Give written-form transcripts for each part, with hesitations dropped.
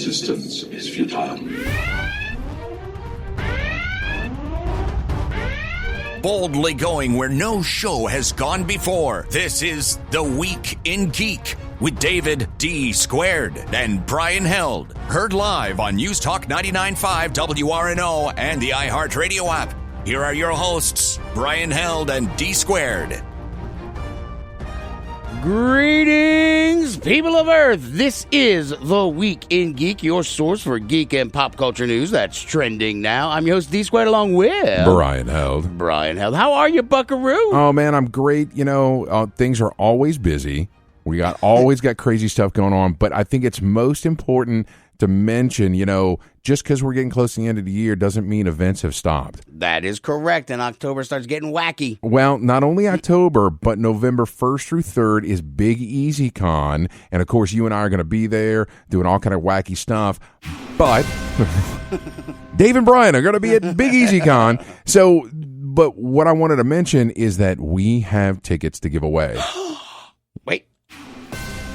resistance is futile. Boldly going where no show has gone before. This is The Week in Geek with David D. Squared and Brian Held. Heard live on News Talk 99.5 WRNO and the iHeartRadio app. Here are your hosts, Brian Held and D. Squared. Greetings, people of Earth. This is The Week in Geek, your source for geek and pop culture news that's trending now. I'm your host, D Squared, along with Brian Held. Brian Held. How are you, buckaroo? Oh, man, I'm great. You know, things are always busy. We always got crazy stuff going on, but I think it's most important to mention, you know, just because we're getting close to the end of the year doesn't mean events have stopped. That is correct, and October starts getting wacky. Well, not only October, but November 1st through 3rd is Big Easy Con, and of course you and I are going to be there doing all kind of wacky stuff, but Dave and Brian are going to be at Big Easy Con. So, but what I wanted to mention is that we have tickets to give away. Wait.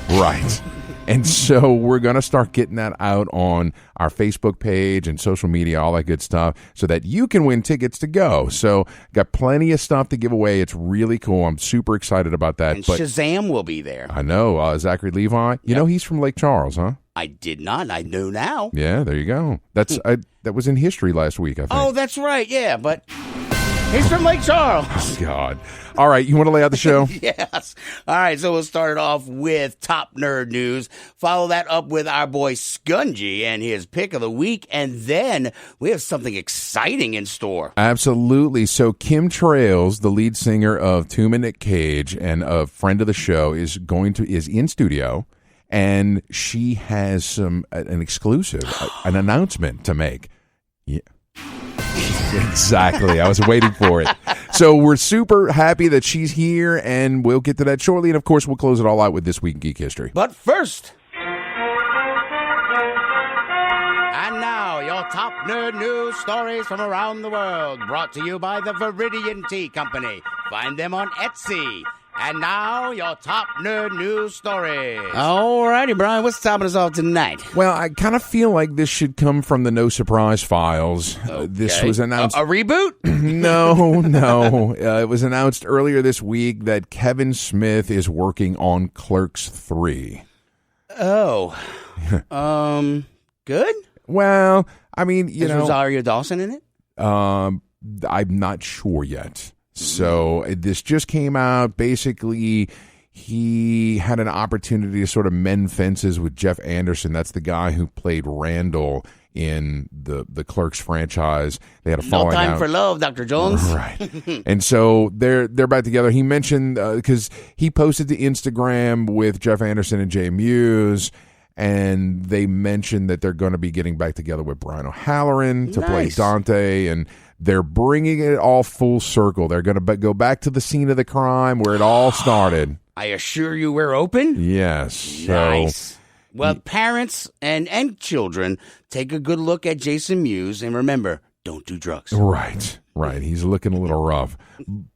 Right. And so we're going to start getting that out on our Facebook page and social media, all that good stuff, so that you can win tickets to go. So got plenty of stuff to give away. It's really cool. I'm super excited about that. And Shazam will be there. I know. Zachary Levi. You know, he's from Lake Charles, huh? I did not. I know now. Yeah, there you go. That's that was in history last week, I think. Oh, that's right. Yeah, but he's from Lake Charles. Oh, God. All right, you want to lay out the show? Yes. All right, so we'll start it off with top nerd news. Follow that up with our boy Skungy and his pick of the week. And then we have something exciting in store. Absolutely. So Kym Trails, the lead singer of Tomb and Nick Cage and a friend of the show, is in studio. And she has an exclusive, an announcement to make. Yeah. Exactly. I was waiting for it. So we're super happy that she's here, and we'll get to that shortly. And, of course, we'll close it all out with This Week in Geek History. But first, and now, your top nerd news stories from around the world, brought to you by the Viridian Tea Company. Find them on Etsy. And now, your top nerd news stories. All righty, Brian, what's topping us off tonight? Well, I kind of feel like this should come from the No Surprise Files. Okay. This was announced. A reboot? No. It was announced earlier this week that Kevin Smith is working on Clerks 3. Oh. Good? Well, I mean, you know. Is Rosario Dawson in it? I'm not sure yet. So this just came out. Basically, he had an opportunity to sort of mend fences with Jeff Anderson. That's the guy who played Randall in the Clerks franchise. They had a falling out. No time for love, Dr. Jones. Right. And so they're back together. He mentioned, because he posted to Instagram with Jeff Anderson and Jay Muse, and they mentioned that they're going to be getting back together with Brian O'Halloran to play Dante, and they're bringing it all full circle. They're going to go back to the scene of the crime where it all started. I assure you we're open? Yes. Nice. So, well, parents and children, take a good look at Jason Mewes, and remember, don't do drugs. Right. He's looking a little rough.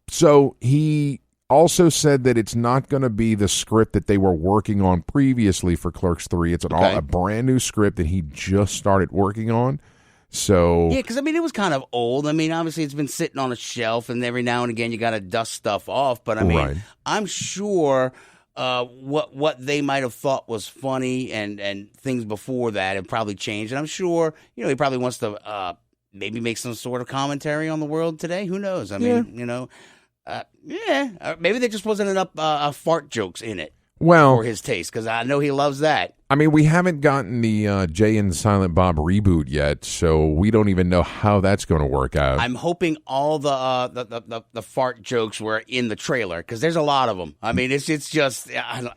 So he also said that it's not going to be the script that they were working on previously for Clerks 3. It's a brand new script that he just started working on. So yeah, because I mean, it was kind of old. I mean, obviously, it's been sitting on a shelf, and every now and again, you got to dust stuff off. But I mean, I'm sure what they might have thought was funny and things before that have probably changed. And I'm sure, you know, he probably wants to maybe make some sort of commentary on the world today. Who knows? I mean, you know, maybe there just wasn't enough fart jokes in it. For his taste, because I know he loves that. I mean, we haven't gotten the Jay and Silent Bob reboot yet, so we don't even know how that's going to work out. I'm hoping all the fart jokes were in the trailer, because there's a lot of them. I mean, it's just I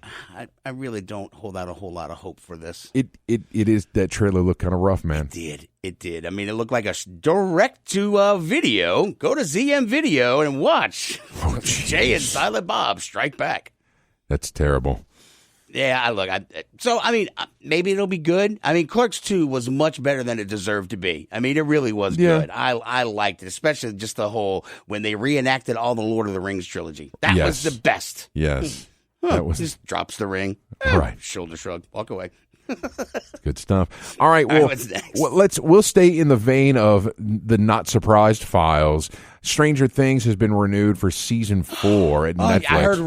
really don't hold out a whole lot of hope for this. It is, that trailer looked kind of rough, man. It did. I mean, it looked like a direct to video. Go to ZM Video and watch Jay and Silent Bob Strike Back. That's terrible. Yeah, I mean, maybe it'll be good. I mean, Clerks 2 was much better than it deserved to be. I mean, it really was good. I liked it, especially just the whole, when they reenacted all the Lord of the Rings trilogy. That was the best. Yes. That was just drops the ring. Right. Shoulder shrug. Walk away. Good stuff. All right, well, what's next? We'll stay in the vein of the Not Surprised files. Stranger Things has been renewed for season 4 at Netflix. I heard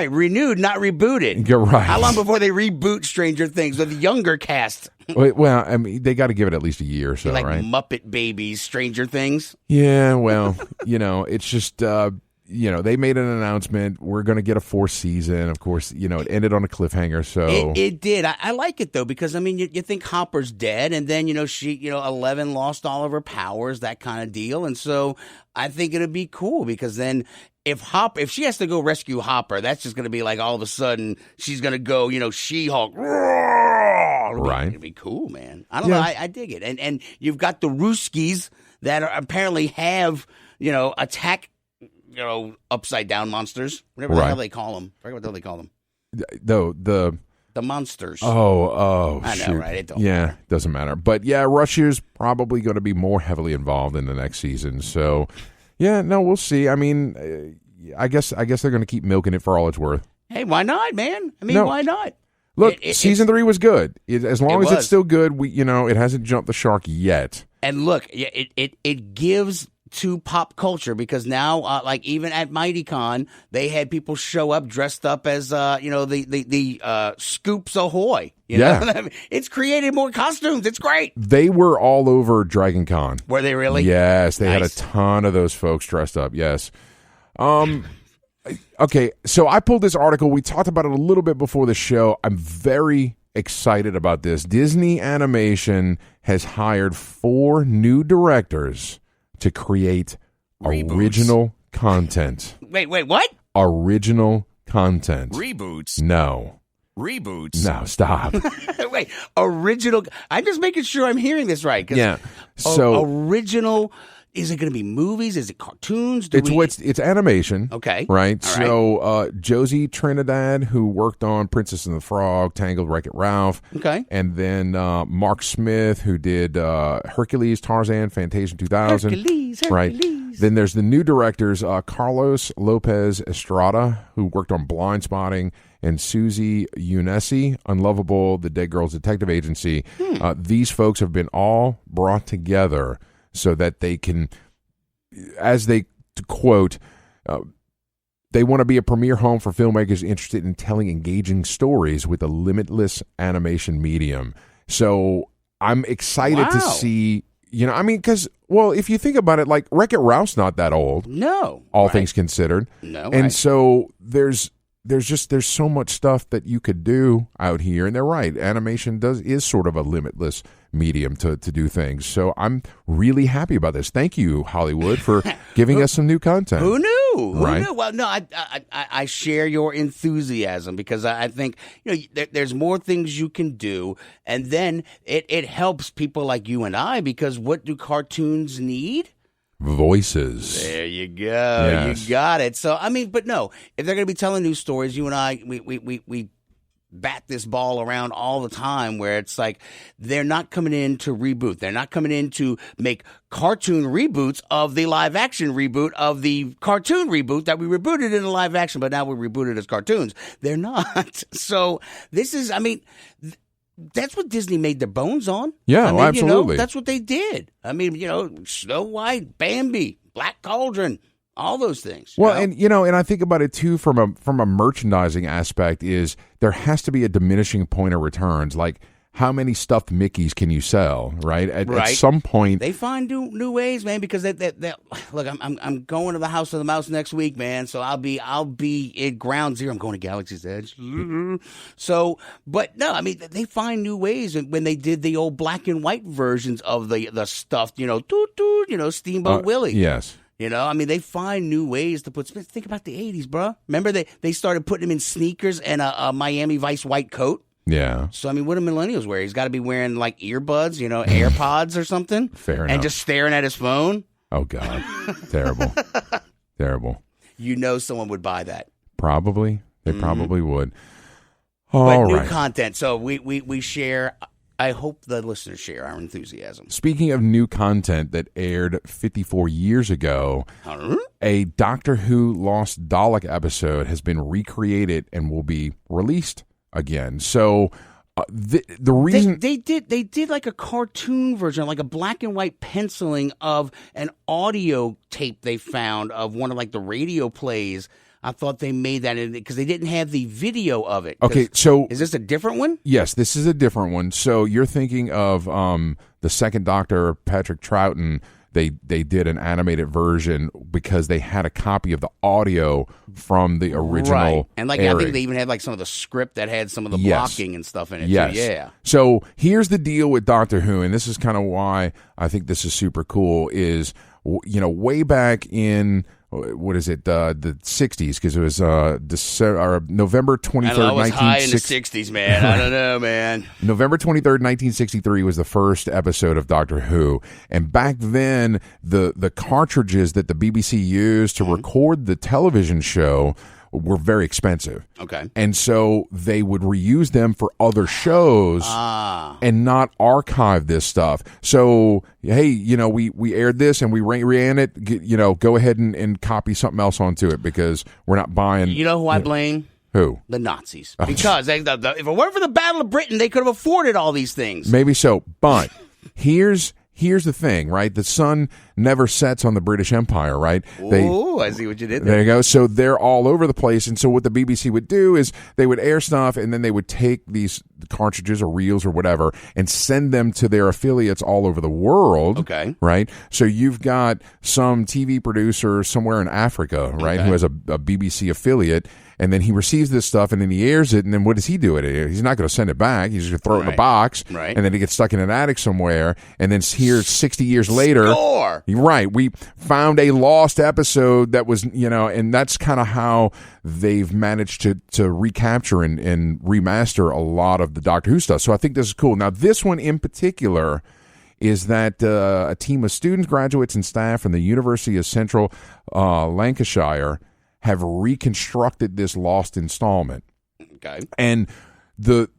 renewed, not rebooted. You're right. How long before they reboot Stranger Things with the younger cast? Well, I mean, they got to give it at least a year or so, like right? Muppet Babies, Stranger Things. Yeah, well, it's just, they made an announcement. We're going to get a 4th season. Of course, it ended on a cliffhanger. So it did. I like it though because I mean, you think Hopper's dead, and then she, 11 lost all of her powers, that kind of deal, and so I think it'd be cool because then if she has to go rescue Hopper, that's just going to be like all of a sudden she's going to go, She-Hulk. Right. It'd be cool, man. I don't know. I dig it, and you've got the Ruskies that apparently have attack. Upside down monsters, whatever the hell they call them. I forget what the hell they call them. The monsters. Oh, I know, shoot. right? It don't matter. Doesn't matter. But yeah, Russia's probably going to be more heavily involved in the next season. So, yeah, no, we'll see. I mean, I guess they're going to keep milking it for all it's worth. Hey, why not, man? I mean, why not? Look, season 3 was good. As long as it's still good, it hasn't jumped the shark yet. And look, it gives to pop culture because now, like even at MightyCon, they had people show up dressed up as the Scoops Ahoy. You know what I mean? It's created more costumes. It's great. They were all over Dragon Con. Were they really? Yes, they had a ton of those folks dressed up. Yes. Okay, so I pulled this article. We talked about it a little bit before the show. I'm very excited about this. Disney Animation has hired 4 new directors to create original content. Wait, what? Original content. Reboots? No. Reboots? No, stop. Wait, original. I'm just making sure I'm hearing this right. Yeah. So original. Is it going to be movies? Is it cartoons? It's animation. Okay. Right? All so Josie Trinidad, who worked on Princess and the Frog, Tangled, Wreck-It Ralph. Okay. And then Mark Smith, who did Hercules, Tarzan, Fantasia 2000. Hercules. Right. Then there's the new directors, Carlos Lopez Estrada, who worked on Blind Spotting, and Susie Unesi, Unlovable, The Dead Girls Detective Agency. These folks have been all brought together so that they can, as they quote, they want to be a premier home for filmmakers interested in telling engaging stories with a limitless animation medium. So I'm excited to see, because, if you think about it, like Wreck-It Ralph's not that old. No. All things considered. No. And so there's so much stuff that you could do out here, and they're right. Animation is sort of a limitless medium to do things. So I'm really happy about this. Thank you, Hollywood, for giving us some new content. Who knew? Right? Who knew? Well, no, I share your enthusiasm because I think there's more things you can do, and then it helps people like you and I because what do cartoons need? Voices. There you go. Yes. You got it. So, I mean, but no, if they're going to be telling new stories, you and I, we bat this ball around all the time where it's like they're not coming in to reboot. They're not coming in to make cartoon reboots of the live action reboot of the cartoon reboot that we rebooted in the live action, but now we rebooted as cartoons. They're not. So this is, that's what Disney made their bones on. Yeah, absolutely. That's what they did. Snow White, Bambi, Black Cauldron, all those things. Well, and I think about it too from a merchandising aspect is there has to be a diminishing point of returns. Like how many stuffed Mickeys can you sell? Right. At some point, they find new ways, man. Because they look, I'm going to the House of the Mouse next week, man. So I'll be at Ground Zero. I'm going to Galaxy's Edge. So, but no, they find new ways. When they did the old black and white versions of the stuffed, Steamboat Willie. Yes. They find new ways to put. Think about the 80s, bro. Remember they started putting him in sneakers and a Miami Vice white coat. Yeah. So, what do millennials wear? He's got to be wearing, like, earbuds, AirPods or something. Fair enough. And just staring at his phone. Oh, God. Terrible. Terrible. Someone would buy that. Probably. They probably would. But new content. So, we share. I hope the listeners share our enthusiasm. Speaking of new content that aired 54 years ago, a Doctor Who Lost Dalek episode has been recreated and will be released again. So The reason they did like a cartoon version, like a black and white penciling of an audio tape they found of one of like the radio plays. I thought they made that because they didn't have the video of it. Okay, so is this a different one? Yes, this is a different one. So you're thinking of the second Doctor, Patrick Troughton. They did an animated version because they had a copy of the audio from the original. Right. And like airing. I think they even had like some of the script that had some of the blocking and stuff in it. Yes. Too. Yeah. So here's the deal with Doctor Who, and this is kind of why I think this is super cool. Is way back in. What is it? The 60s, because it was November 23rd, 1960. I was high in the 60s, man. I don't know, man. November 23rd, 1963 was the first episode of Doctor Who. And back then, the cartridges that the BBC used to record the television show were very expensive. Okay. And so they would reuse them for other shows and not archive this stuff. So, hey, we aired this and we ran it, go ahead and copy something else onto it because we're not buying. You know who I blame? Who? The Nazis. Because if it weren't for the Battle of Britain, they could have afforded all these things. Maybe so. But here's the thing, right? The sun never sets on the British Empire, right? Oh, I see what you did there. There you go. So they're all over the place. And so what the BBC would do is they would air stuff and then they would take these cartridges or reels or whatever and send them to their affiliates all over the world. Okay. Right? So you've got some TV producer somewhere in Africa, right, who has a BBC affiliate. And then he receives this stuff, and then he airs it, and then what does he do with it? He's not going to send it back. He's going to throw it in a box, and then it gets stuck in an attic somewhere. And then here, 60 years later, right, we found a lost episode that was, and that's kind of how they've managed to recapture and remaster a lot of the Doctor Who stuff. So I think this is cool. Now, this one in particular is that a team of students, graduates, and staff from the University of Central Lancashire have reconstructed this lost installment. Okay. And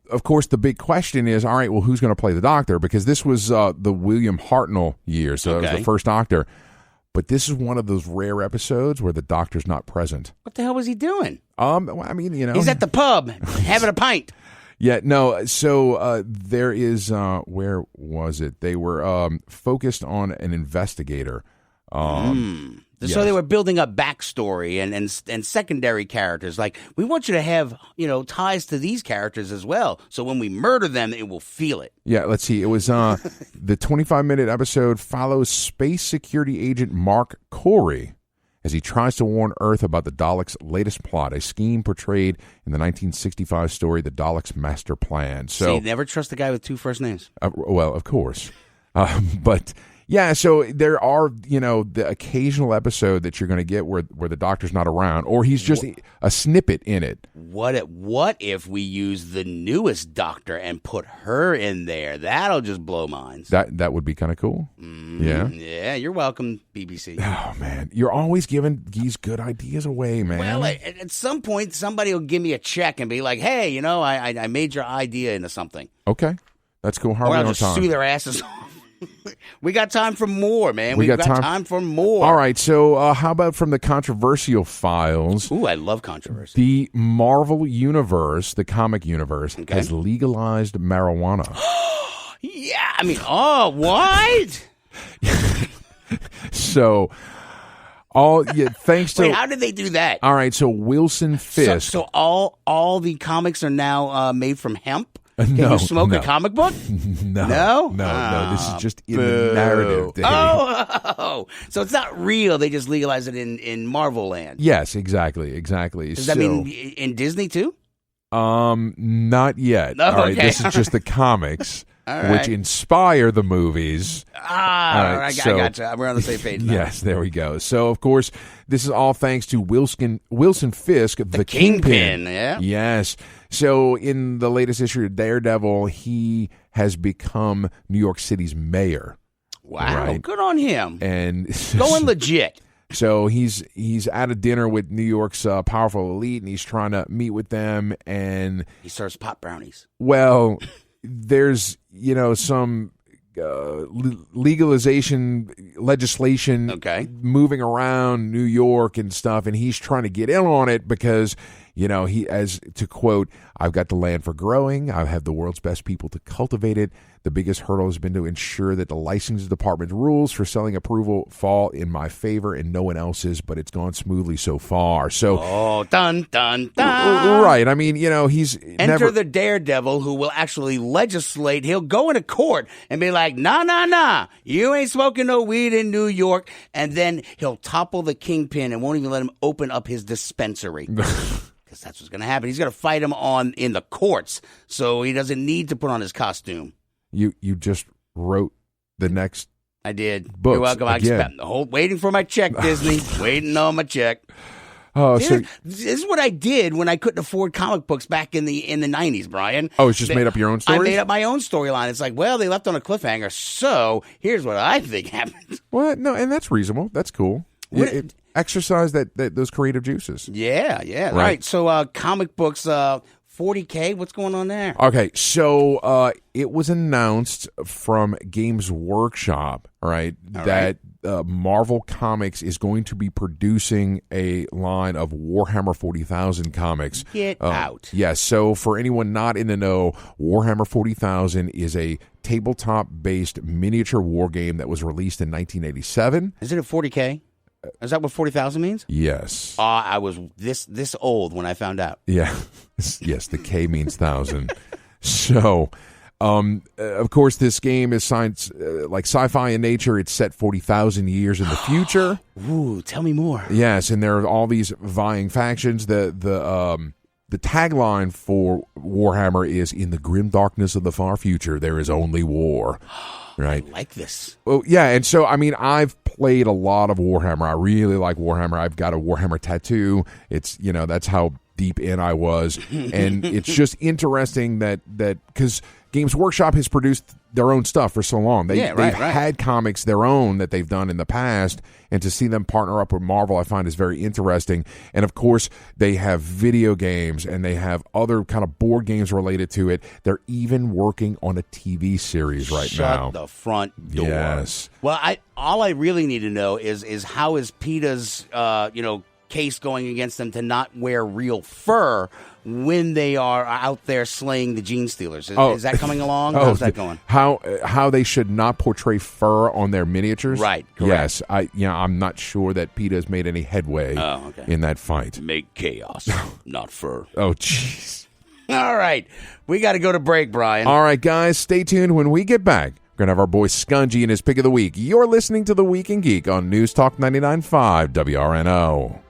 of course, the big question is, all right, well, who's going to play the Doctor? Because this was the William Hartnell year, so it was the first Doctor. But this is one of those rare episodes where the Doctor's not present. What the hell was he doing? Well, I mean, he's at the pub having a pint. Yeah, no, so there is, where was it? They were focused on an investigator. So they were building up backstory and secondary characters. Like, we want you to have, ties to these characters as well. So when we murder them, it will feel it. Yeah, let's see. It was the 25-minute episode follows space security agent Mark Corey as he tries to warn Earth about the Daleks' latest plot, a scheme portrayed in the 1965 story, The Daleks' Master Plan. So, never trust a guy with two first names. Well, of course. But... yeah, so there are, the occasional episode that you're going to get where the Doctor's not around, or he's just a snippet in it. What if we use the newest Doctor and put her in there? That'll just blow minds. That would be kind of cool. Yeah. Yeah, you're welcome, BBC. Oh, man. You're always giving these good ideas away, man. Well, at some point, somebody will give me a check and be like, hey, I made your idea into something. Okay. That's cool. How are we on time? Or I'll just sue their asses off. We got time for more, man. We've got time for more. All right, so how about from the controversial files? Ooh, I love controversy. The Marvel Universe, the comic universe, has legalized marijuana. Yeah, I mean, what? So... thanks to... Wait, how did they do that? All right, so Wilson Fisk... So all the comics are now made from hemp? Can you smoke a comic book? No. This is just in the narrative. Dave. Oh, so it's not real. They just legalize it in Marvel land. Yes, exactly. Does that mean in Disney too? Not yet. Oh, all right, okay. This is just the comics, which inspire the movies. I gotcha. We're on the same page now. Yes, there we go. So, of course, this is all thanks to Wilson Fisk, the Kingpin. Yeah. Yes. So, in the latest issue of Daredevil, he has become New York City's mayor. Wow, right? Good on him. And going legit. So he's at a dinner with New York's powerful elite, and he's trying to meet with them. And he serves pot brownies. Well, there's some legalization legislation moving around New York and stuff, and he's trying to get in on it because he, as to quote, "I've got the land for growing. I have the world's best people to cultivate it. The biggest hurdle has been to ensure that the licensing department's rules for selling approval fall in my favor and no one else's, but it's gone smoothly so far." So, dun, dun, dun. Right. I mean, he's Enter the daredevil who will actually legislate. He'll go into court and be like, nah, you ain't smoking no weed in New York. And then he'll topple the kingpin and won't even let him open up his dispensary. Because that's what's going to happen. He's going to fight him in the courts, so he doesn't need to put on his costume. You just wrote the next I did. books. You're welcome. Again. I spent waiting for my check, Disney. Waiting on my check. Oh, this is what I did when I couldn't afford comic books back in the 90s, Brian. Oh, it's just made up your own story? I made up my own storyline. It's like, well, they left on a cliffhanger, so here's what I think happened. Well, no, and that's reasonable. That's cool. Exercise those creative juices. Yeah. Right. So comic books, 40K, what's going on there? Okay, so it was announced from Games Workshop, that Marvel Comics is going to be producing a line of Warhammer 40,000 comics. Get out. Yes, so for anyone not in the know, Warhammer 40,000 is a tabletop-based miniature war game that was released in 1987. Is it a 40K? Is that what 40,000 means? Yes. I was this old when I found out. Yeah. Yes, the K means 1,000. So, of course, this game is science, like sci-fi in nature. It's set 40,000 years in the future. Ooh, tell me more. Yes, and there are all these vying factions. The tagline for Warhammer is, "In the grim darkness of the far future, there is only war." Right. I like this. Well, yeah, and so, I mean, I've played a lot of Warhammer. I really like Warhammer. I've got a Warhammer tattoo. It's, that's how deep in I was. And it's just interesting that because Games Workshop has produced their own stuff for so long. They've had comics their own that they've done in the past, and to see them partner up with Marvel, I find is very interesting. And of course, they have video games and they have other kind of board games related to it. They're even working on a TV series now. Shut the front door. Yes. Well, all I really need to know is how is PETA's case going against them to not wear real fur when they are out there slaying the gene stealers. Is that coming along? How's that going? How they should not portray fur on their miniatures? Right. Correct. Yes. I'm not sure that PETA has made any headway in that fight. Make chaos, not fur. Oh, jeez. All right. We got to go to break, Brian. All right, guys. Stay tuned. When we get back, we're going to have our boy Skungy and his pick of the week. You're listening to The Week in Geek on News Talk 99.5 WRNO.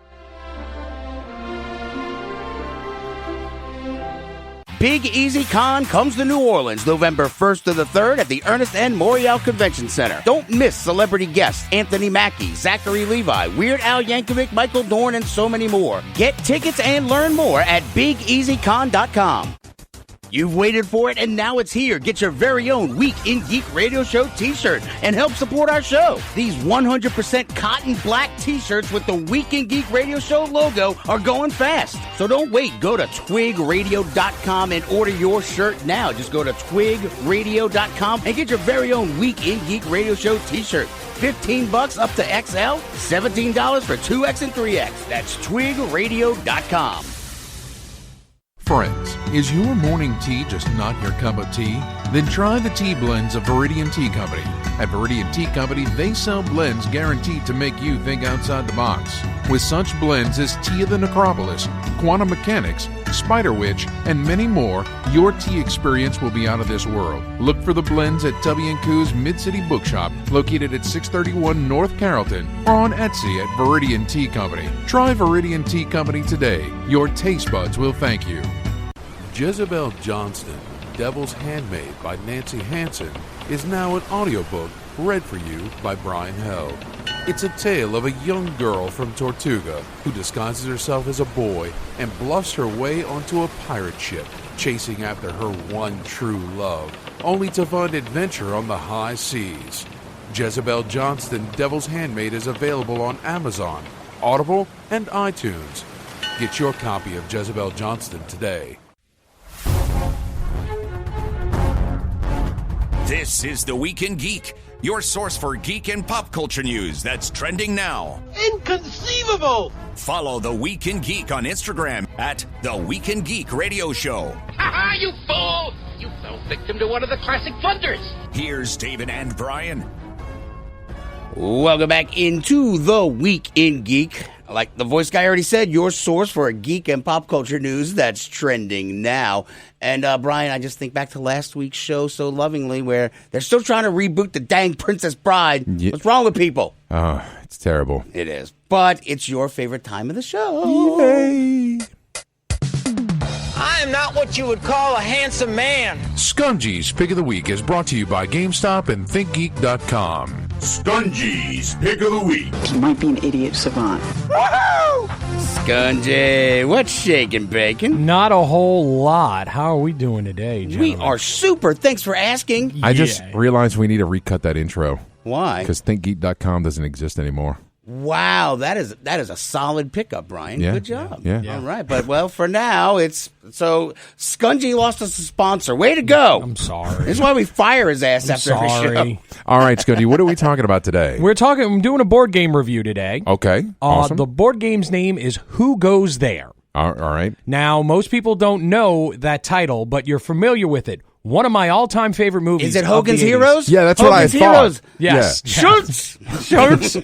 Big Easy Con comes to New Orleans November 1st to the 3rd at the Ernest N. Morial Convention Center. Don't miss celebrity guests Anthony Mackie, Zachary Levi, Weird Al Yankovic, Michael Dorn, and so many more. Get tickets and learn more at BigEasyCon.com. You've waited for it, and now it's here. Get your very own Week in Geek Radio Show t-shirt and help support our show. These 100% cotton black t-shirts with the Week in Geek Radio Show logo are going fast. So don't wait. Go to twigradio.com and order your shirt now. Just go to twigradio.com and get your very own Week in Geek Radio Show t-shirt. $15 up to XL, $17 for 2X and 3X. That's twigradio.com. Friends, is your morning tea just not your cup of tea? Then try the tea blends of Viridian Tea Company. At Viridian Tea Company, they sell blends guaranteed to make you think outside the box. With such blends as Tea of the Necropolis, Quantum Mechanics, Spider Witch, and many more, your tea experience will be out of this world. Look for the blends at Tubby & Coo's Mid-City Bookshop, located at 631 North Carrollton, or on Etsy at Viridian Tea Company. Try Viridian Tea Company today. Your taste buds will thank you. Jezebel Johnston, Devil's Handmaid by Nancy Hansen, is now an audiobook read for you by Brian Held. It's a tale of a young girl from Tortuga who disguises herself as a boy and bluffs her way onto a pirate ship, chasing after her one true love, only to find adventure on the high seas. Jezebel Johnston, Devil's Handmaid is available on Amazon, Audible, and iTunes. Get your copy of Jezebel Johnston today. This is The Week in Geek. your source for geek and pop culture news that's trending now. Inconceivable! Follow The Week in Geek on Instagram at The Week in Geek Radio Show. Ha-ha, you fool! You fell victim to one of the classic blunders. Here's David and Brian. Welcome back into The Week in Geek. Like the voice guy already said, your source for geek and pop culture news that's trending now. And Brian, I just think back to last week's show so lovingly where they're still trying to reboot the dang Princess Bride. Yeah. What's wrong with people? Oh, it's terrible. It is. But it's your favorite time of the show. Yay! I am not what you would call a handsome man. Skungy's Pick of the Week is brought to you by GameStop and ThinkGeek.com. Skungy's Pick of the Week. He might be an idiot savant. Skungy, what's shaking, bacon? Not a whole lot. How are we doing today, gentlemen? We are super. Thanks for asking. I just realized we need to recut that intro. Why? Because ThinkGeek.com doesn't exist anymore. Wow, that is a solid pickup, Brian. Yeah. Good job. Yeah. All right, but well, for now, it's so Skungy lost us a sponsor. Way to go! I'm sorry. This is why we fire his ass after every show. All right, Skungy, what are we talking about today? I'm doing a board game review today. Okay, awesome. The board game's name is Who Goes There? All right. Now, most people don't know that title, but you're familiar with it. One of my all-time favorite movies. Is it Hogan's of the 80s. Heroes? Yeah, that's Hogan's what I Heroes. thought. Yes. Yeah. Shirts.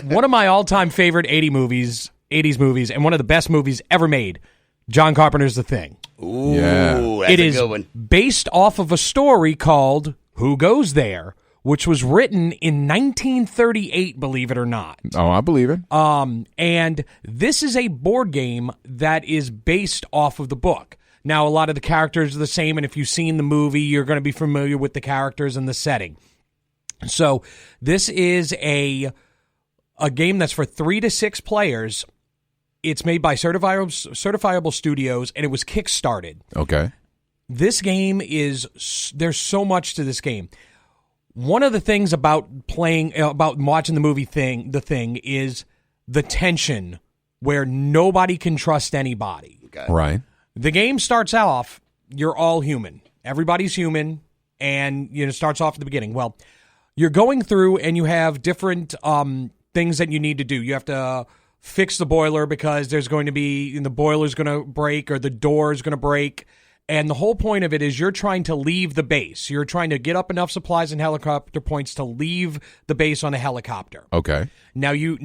One of my all-time favorite 80s movies, and one of the best movies ever made, John Carpenter's The Thing. Ooh, Yeah. that's It a is good one. based off of a story called Who Goes There?, which was written in 1938, believe it or not. Oh, I believe it. And this is a board game that is based off of the book. Now, a lot of the characters are the same, and if you've seen the movie, you're going to be familiar with the characters and the setting. So this is a game that's for 3 to 6 players. It's made by Certifiable Studios, and it was kickstarted. Okay. This game there's so much to this game. One of the things about watching the movie The Thing is the tension where nobody can trust anybody. Okay. Right. The game starts off, you're all human. Everybody's human, and it starts off at the beginning. Well, you're going through, and you have different things that you need to do. You have to fix the boiler because there's going to be, the boiler's going to break or the door is going to break. And the whole point of it is you're trying to leave the base. You're trying to get up enough supplies and helicopter points to leave the base on a helicopter. Okay. Now you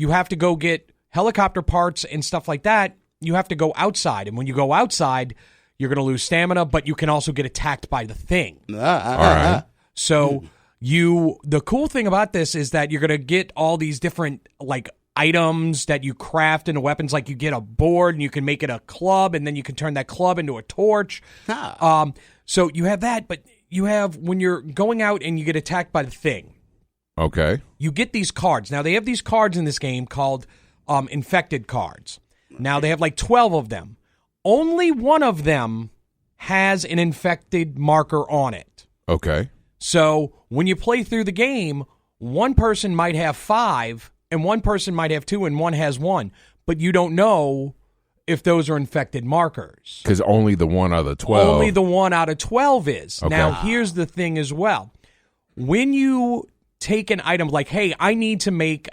have to go get helicopter parts and stuff like that. You have to go outside, and when you go outside, you're going to lose stamina, but you can also get attacked by the thing. All right. So the cool thing about this is that you're going to get all these different items that you craft into weapons. Like you get a board and you can make it a club, and then you can turn that club into a torch. So you have that, but you have when you're going out and you get attacked by the thing. Okay. You get these cards. Now they have these cards in this game called infected cards. Now, they have 12 of them. Only one of them has an infected marker on it. Okay. So, when you play through the game, one person might have 5, and one person might have 2, and one has 1. But you don't know if those are infected markers. Because only the one out of 12. Only the one out of 12 is. Okay. Now, here's the thing as well. When you take an item like, hey, I need to make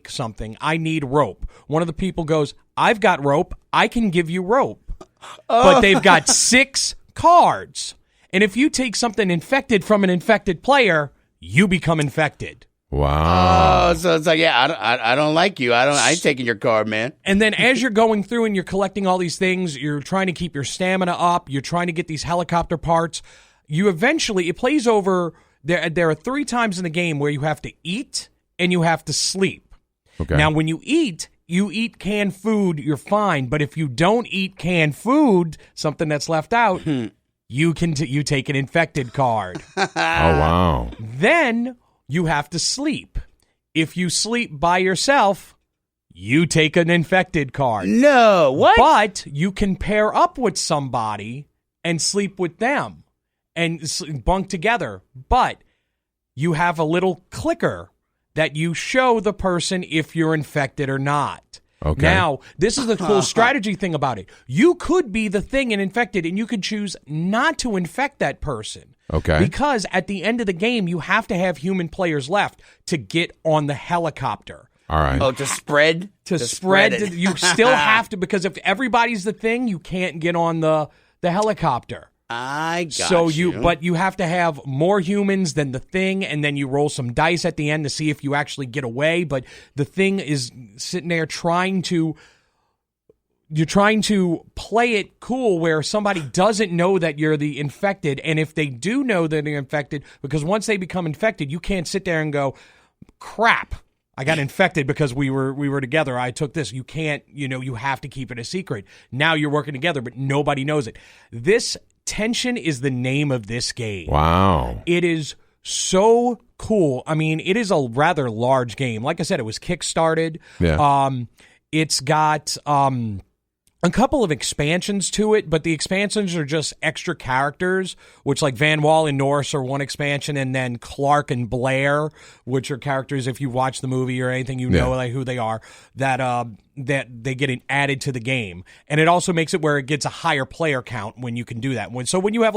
something. I need rope. One of the people goes, I've got rope. I can give you rope. But they've got 6 cards. And if you take something infected from an infected player, you become infected. Wow. Oh, so it's like, yeah, I don't like you. I ain't taking your card, man. And then as you're going through and you're collecting all these things, you're trying to keep your stamina up. You're trying to get these helicopter parts. It plays over. There are 3 times in the game where you have to eat and you have to sleep. Okay. Now, when you eat canned food, you're fine. But if you don't eat canned food, something that's left out, you take an infected card. Oh, wow. Then you have to sleep. If you sleep by yourself, you take an infected card. No, what? But you can pair up with somebody and sleep with them and bunk together. But you have a little clicker that you show the person if you're infected or not. Okay. Now, this is the cool strategy thing about it. You could be the thing and infected, and you could choose not to infect that person. Okay. Because at the end of the game, you have to have human players left to get on the helicopter. All right. Oh, to spread? To spread. it. You still have to, because if everybody's the thing, you can't get on the helicopter. I got so you. But you have to have more humans than the thing, and then you roll some dice at the end to see if you actually get away. But the thing is sitting there you're trying to play it cool where somebody doesn't know that you're the infected, and if they do know that they're infected, because once they become infected, you can't sit there and go, crap, I got infected because we were together. I took this. You can't, you have to keep it a secret. Now you're working together, but nobody knows it. This tension is the name of this game. Wow. It is so cool. I mean, it is a rather large game. Like I said, it was kickstarted. Yeah. It's got a couple of expansions to it, but the expansions are just extra characters, which like Van Wall and Norse are one expansion, and then Clark and Blair, which are characters, if you watch the movie or anything, know like who they are, that they get added to the game. And it also makes it where it gets a higher player count when you can do that. So when you have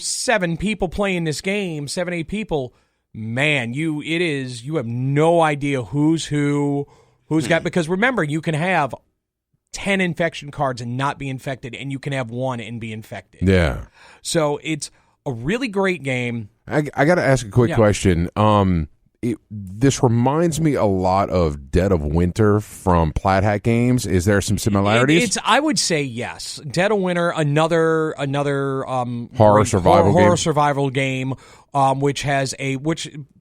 7 people playing this game, 7-8 people, man, you have no idea who's got, because remember, you can have 10 infection cards and not be infected, and you can have 1 and be infected. Yeah. So it's a really great game. I got to ask a quick question. This reminds me a lot of Dead of Winter from Plaid Hat Games. Is there some similarities? I would say yes. Dead of Winter, another horror survival game, which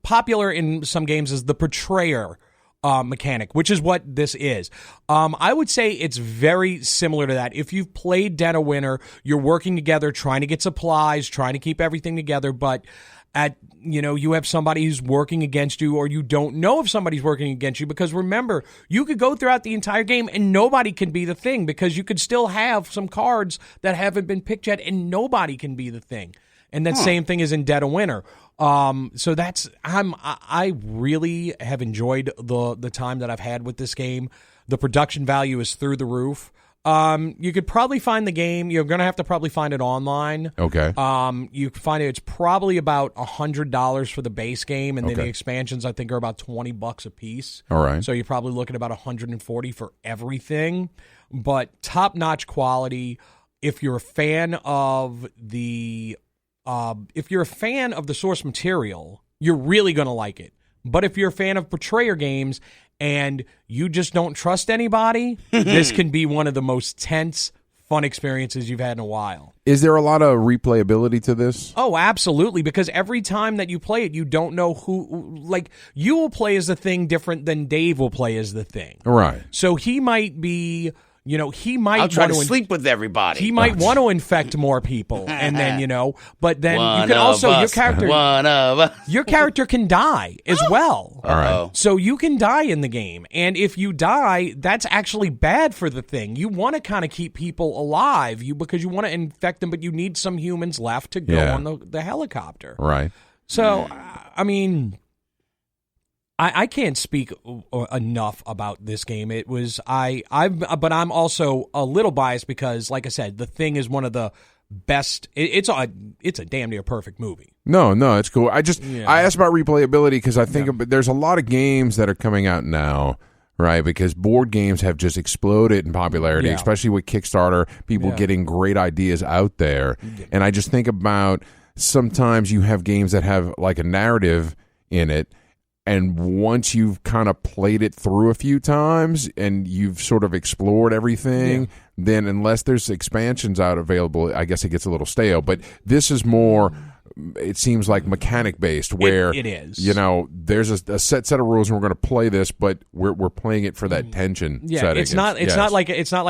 popular in some games is the Betrayer mechanic, which is what this is. I would say it's very similar to that. If you've played Dead of Winter, you're working together, trying to get supplies, trying to keep everything together, but you have somebody who's working against you, or you don't know if somebody's working against you, because remember, you could go throughout the entire game and nobody can be the thing, because you could still have some cards that haven't been picked yet and nobody can be the thing. And that same thing is in Dead of Winter. So I really have enjoyed the time that I've had with this game. The production value is through the roof. You could probably find the game. You're going to have to probably find it online. Okay. You can find it's probably about $100 for the base game, and then the expansions I think are about $20 a piece. All right. So you're probably looking at about $140 for everything, but top-notch quality. If you're a fan of the source material, you're really going to like it. But if you're a fan of Betrayer games and you just don't trust anybody, this can be one of the most tense, fun experiences you've had in a while. Is there a lot of replayability to this? Oh, absolutely, because every time that you play it, you don't know you will play as the thing different than Dave will play as the thing. Right. So he might be... he might I'll try to sleep with everybody. He might want to infect more people, and then but then you can also your character can die as well. All right. So you can die in the game, and if you die, that's actually bad for the thing. You want to kind of keep people alive, because you want to infect them, but you need some humans left to go on the helicopter. Right. So I mean, I can't speak enough about this game. It was but I'm also a little biased because, like I said, The Thing is one of the best. It's a damn near perfect movie. No, it's cool. I asked about replayability because I think there's a lot of games that are coming out now, right? Because board games have just exploded in popularity, especially with Kickstarter. People getting great ideas out there, and I just think about sometimes you have games that have like a narrative in it. And once you've kind of played it through a few times and you've sort of explored everything, then unless there's expansions out available, I guess it gets a little stale. But this is more, it seems like mechanic-based, where it is. There's a set of rules and we're going to play this, but we're playing it for that tension setting. It's not like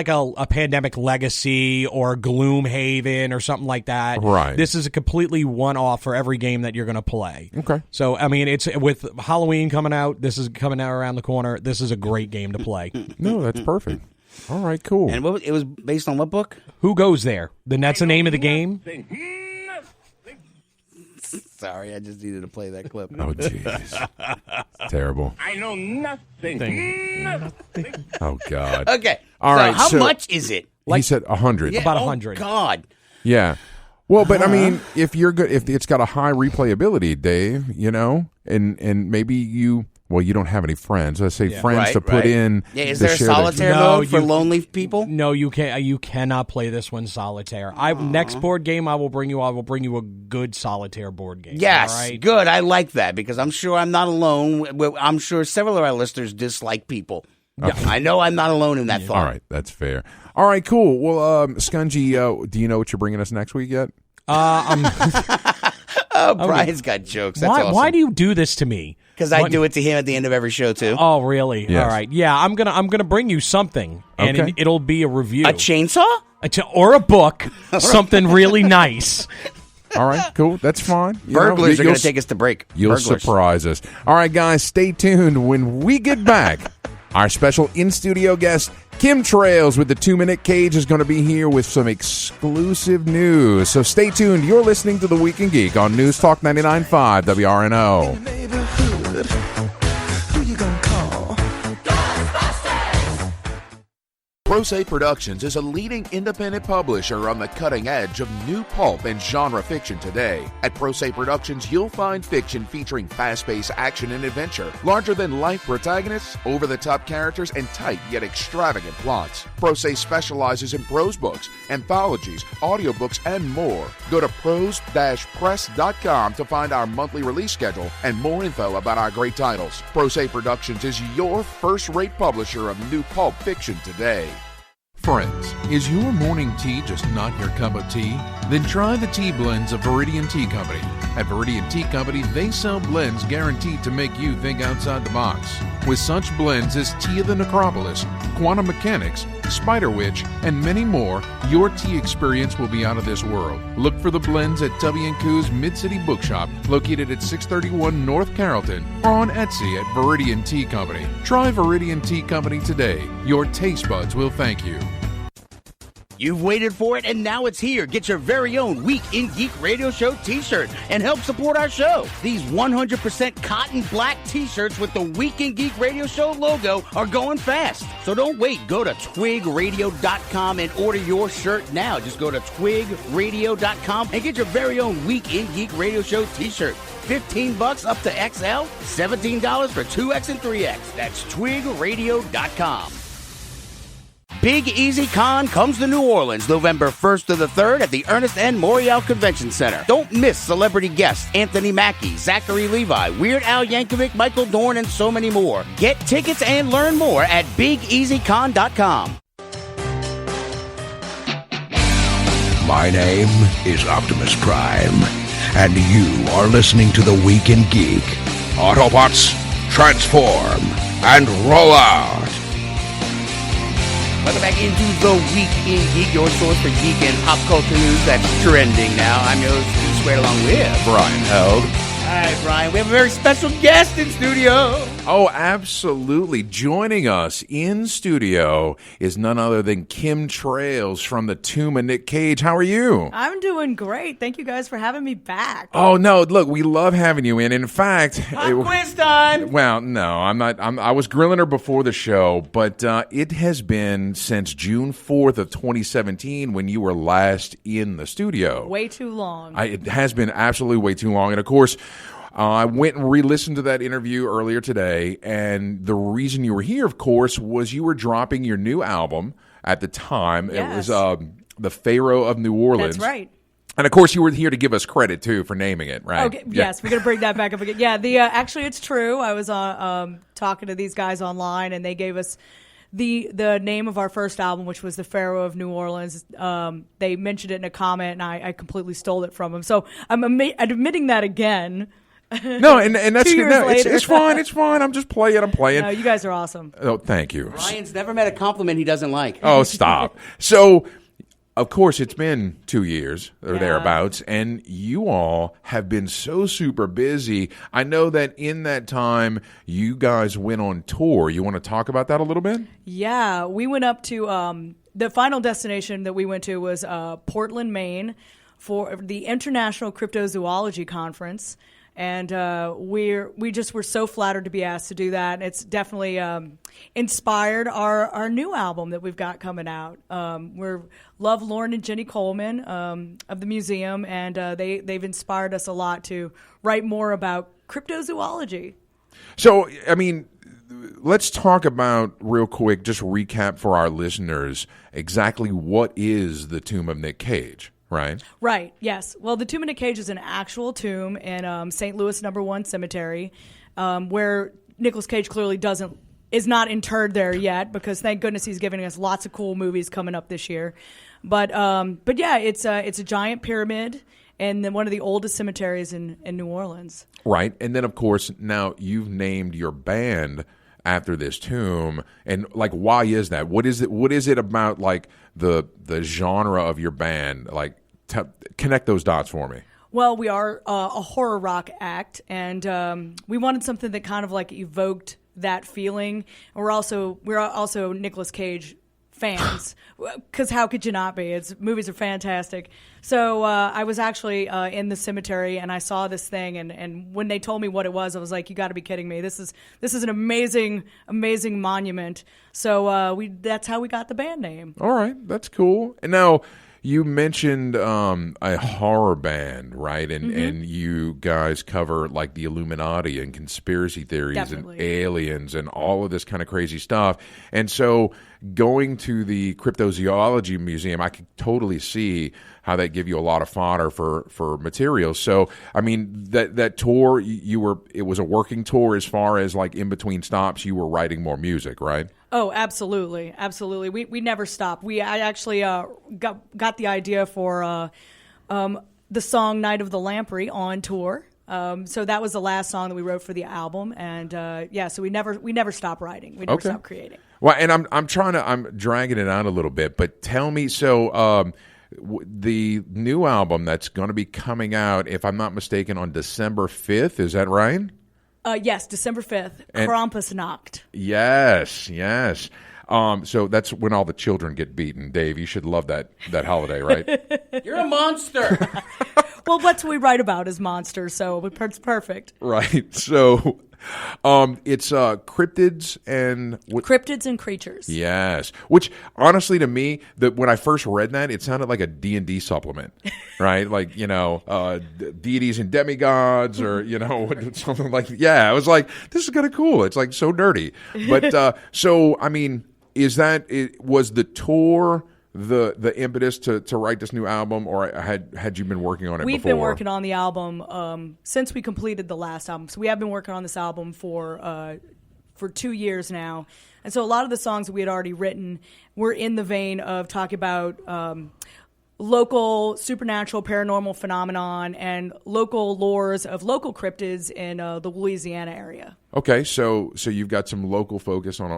a Pandemic Legacy or Gloomhaven or something like that. Right. This is a completely one-off for every game that you're going to play. Okay. So I mean, it's with Halloween coming out. This is coming out around the corner. This is a great game to play. No, that's perfect. All right, cool. And it was based on what book? Who Goes There? Then that's the name of the game. Sorry, I just needed to play that clip. Oh, jeez. terrible. I know nothing. Nothing. Oh, God. Okay. All right, how so much is it? He said 100. Yeah, About oh, 100. God. Yeah. Well, but I mean, if you're good, if it's got a high replayability, Dave, and maybe you don't have any friends. Let's say friends to put in. Yeah, is the there a share solitaire mode for lonely people? No, you can't. You cannot play this one solitaire. Next board game I will bring you a good solitaire board game. Yes, all right? good. I like that because I'm sure I'm not alone. I'm sure several of our listeners dislike people. Yeah, I know I'm not alone in that thought. All right, that's fair. All right, cool. Well, Skungy, do you know what you're bringing us next week yet? Brian's got jokes. That's awesome. Why do you do this to me? Because I do it to him at the end of every show too. Oh, really? Yes. All right. Yeah, I'm gonna bring you something, and Okay. it'll be a review, A chainsaw? or a book, something really nice. All right, cool. That's fine. Burglars are going to take us to break. You'll Burglars. surprise us. All right, guys, stay tuned. When we get back, our special in-studio guest, Kym Trails with the 2-Minute Cage, is going to be here with some exclusive news. So stay tuned. You're listening to The Week in Geek on News Talk 99.5 WRNO. Pro Se Productions is a leading independent publisher on the cutting edge of new pulp and genre fiction today. At Pro Se Productions, you'll find fiction featuring fast-paced action and adventure, larger-than-life protagonists, over-the-top characters, and tight yet extravagant plots. Pro Se specializes in prose books, anthologies, audiobooks, and more. Go to prose-press.com to find our monthly release schedule and more info about our great titles. Pro Se Productions is your first-rate publisher of new pulp fiction today. Friends, is your morning tea just not your cup of tea? Then try the tea blends of Viridian Tea Company. At Viridian Tea Company, they sell blends guaranteed to make you think outside the box. With such blends as Tea of the Necropolis, Quantum Mechanics, Spider Witch, and many more, your tea experience will be out of this world. Look for the blends at Tubby & Coo's Mid-City Bookshop, located at 631 North Carrollton, or on Etsy at Viridian Tea Company. Try Viridian Tea Company today. Your taste buds will thank you. You've waited for it, and now it's here. Get your very own Week in Geek Radio Show t-shirt and help support our show. These 100% cotton black t-shirts with the Week in Geek Radio Show logo are going fast. So don't wait. Go to twigradio.com and order your shirt now. Just go to twigradio.com and get your very own Week in Geek Radio Show t-shirt. $15 up to XL, $17 for 2X and 3X. That's twigradio.com. Big Easy Con comes to New Orleans November 1st to the 3rd at the Ernest N. Morial Convention Center. Don't miss celebrity guests Anthony Mackie, Zachary Levi, Weird Al Yankovic, Michael Dorn, and so many more. Get tickets and learn more at BigEasyCon.com. My name is Optimus Prime, and you are listening to The Week in Geek. Autobots, transform and roll out! Welcome back into The Week in Geek, your source for geek and pop culture news that's trending now. I'm your host, Steve Squared, along with Brian Held. All right, Brian, we have a very special guest in studio. Oh, absolutely. Joining us in studio is none other than Kym Trails from the Tomb of Nick Cage. How are you? I'm doing great. Thank you guys for having me back. Oh, no, look, we love having you in. In fact... quiz time! Well, no, I'm not. I was grilling her before the show, but it has been since June 4th of 2017 when you were last in the studio. Way too long. It has been absolutely way too long. And, of course... I went and re-listened to that interview earlier today, and the reason you were here, of course, was you were dropping your new album at the time. Yes. It was The Pharaoh of New Orleans. That's right. And, of course, you were here to give us credit, too, for naming it, right? Okay, yes, we're going to bring that back up again. Yeah, actually, it's true. I was talking to these guys online, and they gave us the name of our first album, which was The Pharaoh of New Orleans. They mentioned it in a comment, and I completely stole it from them. So I'm admitting that again. No, and that's 2 years later. It's fine. It's fine. I'm just playing. I'm playing. No, you guys are awesome. Oh, thank you. Brian's never met a compliment he doesn't like. Oh, stop. So, of course, it's been 2 years or thereabouts, and you all have been so super busy. I know that in that time, you guys went on tour. You want to talk about that a little bit? Yeah, we went up to the final destination that we went to was Portland, Maine, for the International Cryptozoology Conference. And we just were so flattered to be asked to do that. And it's definitely inspired our new album that we've got coming out. We're love Lauren and Jenny Coleman of the museum, and they've inspired us a lot to write more about cryptozoology. So, I mean, let's talk about real quick, just recap for our listeners, exactly what is the Tomb of Nick Cage, right? Right, yes. Well, the Tomb of Nick Cage is an actual tomb in St. Louis No. 1 Cemetery, where Nicolas Cage clearly is not interred there yet, because thank goodness he's giving us lots of cool movies coming up this year. But yeah, it's a giant pyramid and then one of the oldest cemeteries in New Orleans. Right, and then of course now you've named your band after this tomb, and like, why is that? What is it about, like, the genre of your band? Like, connect those dots for me. Well, we are a horror rock act, and we wanted something that kind of like evoked that feeling. We're also Nicolas Cage fans, because how could you not be? Movies are fantastic. So I was actually in the cemetery, and I saw this thing, and when they told me what it was, I was like, you got to be kidding me. This is an amazing monument. So that's how we got the band name. All right, that's cool. And now, you mentioned a horror band, right? And you guys cover like the Illuminati and conspiracy theories Definitely. And aliens and all of this kind of crazy stuff. And so going to the Cryptozoology Museum, I could totally see how that give you a lot of fodder for materials. So, I mean, that tour, it was a working tour as far as like in between stops, you were writing more music, right? Oh, absolutely. We never stop. I actually got the idea for the song "Night of the Lamprey" on tour. So that was the last song that we wrote for the album, and so we never stop writing. We never stop creating. Well, and I'm dragging it out a little bit, but tell me, so the new album that's going to be coming out, if I'm not mistaken, on December 5th, is that right? Yes, December 5th, Krampusnacht. Yes. So that's when all the children get beaten. Dave, you should love that holiday, right? You're a monster. Well, what we write about is monsters, so it's perfect. Right. So it's cryptids and cryptids and creatures. Yes. Which honestly, to me, when I first read that, it sounded like a D&D supplement, right? Like, deities and demigods, or something like. Yeah, I was like, this is kind of cool. It's like so nerdy. But so I mean, was the tour the impetus to write this new album, or had you been working on it We've before? been working on the album since we completed the last album. So we have been working on this album for 2 years now. And so a lot of the songs that we had already written were in the vein of talking about local supernatural paranormal phenomenon and local lores of local cryptids in the Louisiana area. Okay, so you've got some local focus on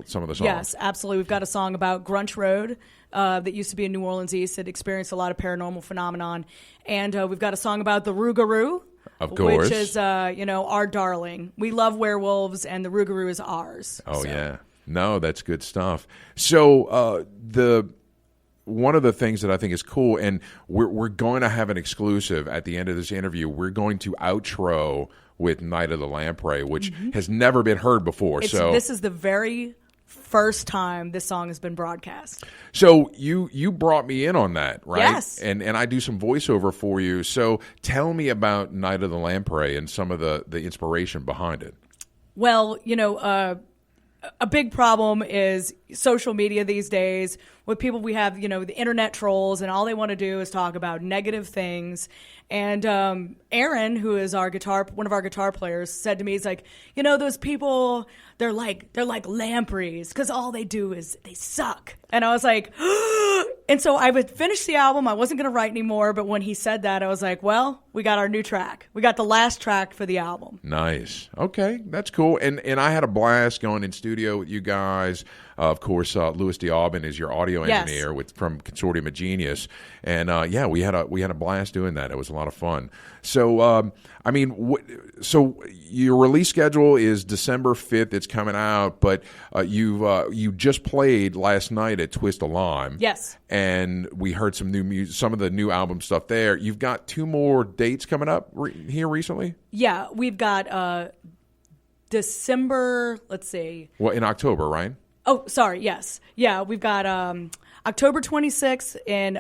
some of the songs. Yes, absolutely. We've got a song about Grunch Road that used to be in New Orleans East that experienced a lot of paranormal phenomenon, and we've got a song about the Rougarou, of course, which is our darling. We love werewolves, and the Rougarou is ours. Oh yeah, no, that's good stuff. So one of the things that I think is cool, and we're going to have an exclusive at the end of this interview. We're going to outro with "Night of the Lamprey," which has never been heard before. This is the very first time this song has been broadcast. So you brought me in on that, right? Yes. And I do some voiceover for you. So tell me about "Night of the Lamprey" and some of the inspiration behind it. Well, a big problem is social media these days. With people, we have, the internet trolls, and all they want to do is talk about negative things. And Aaron, who is one of our guitar players, said to me, he's like, those people, they're like lampreys, because all they do is they suck. And I was like, and so I would finish the album. I wasn't going to write anymore, but when he said that, I was like, well, we got our new track. We got the last track for the album. Nice. Okay, that's cool. And I had a blast going in studio with you guys. Of course, Louis DeAubin is your audio engineer from Consortium of Genius, and we had a blast doing that. It was a lot of fun. So, so your release schedule is December 5th. It's coming out, but you just played last night at Twist of Lime. Yes. And we heard some new music, some of the new album stuff there. You've got 2 more dates coming up here recently? Yeah, we've got December, let's see. Well, in October, right? Oh, sorry, yes. Yeah, we've got October 26th in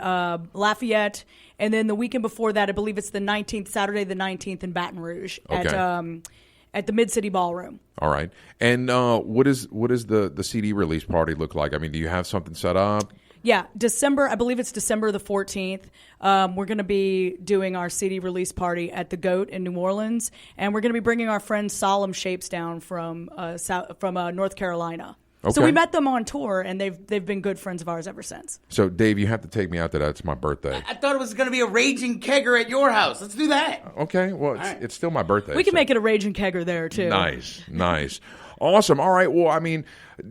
Lafayette, and then the weekend before that, I believe it's the 19th, Saturday the 19th in Baton Rouge at the Mid-City Ballroom. All right. And what is the CD release party look like? I mean, do you have something set up? Yeah, I believe it's December the 14th. We're going to be doing our CD release party at the Goat in New Orleans, and we're going to be bringing our friend Solemn Shapes down from North Carolina. Okay. So we met them on tour, and they've been good friends of ours ever since. So, Dave, you have to take me out to that. It's my birthday. I thought it was going to be a raging kegger at your house. Let's do that. Okay. Well, it's still my birthday. We can make it a raging kegger there, too. Nice. Awesome. All right. Well, I mean,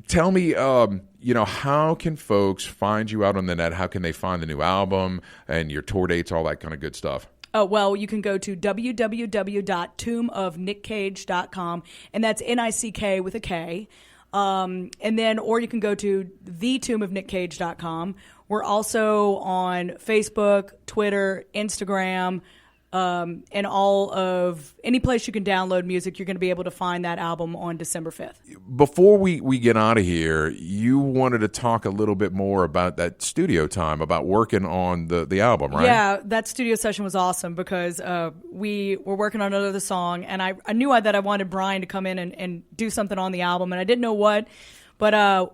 tell me, how can folks find you out on the net? How can they find the new album and your tour dates, all that kind of good stuff? Oh, well, you can go to www.tombofnickcage.com, and that's Nick with a K. And then, or you can go to thetombofnickcage.com. We're also on Facebook, Twitter, Instagram, and any place you can download music. You're going to be able to find that album on December 5th. Before we get out of here, you wanted to talk a little bit more about that studio time, about working on the album, right? Yeah, that studio session was awesome because we were working on another song, and I knew that I wanted Brian to come in and do something on the album, and I didn't know what. But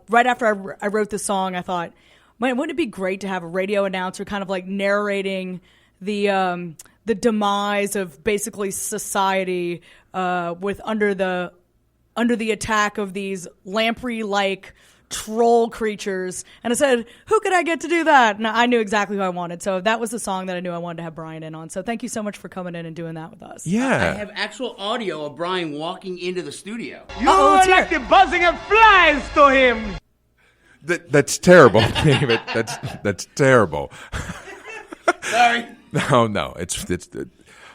right after I wrote the song, I thought, man, wouldn't it be great to have a radio announcer kind of like narrating the demise of basically society with under the attack of these lamprey-like troll creatures. And I said, who could I get to do that? And I knew exactly who I wanted. So that was the song that I knew I wanted to have Brian in on. So thank you so much for coming in and doing that with us. Yeah. I have actual audio of Brian walking into the studio. You are like the buzzing of flies to him. That's terrible, David. That's terrible. Sorry. No, it's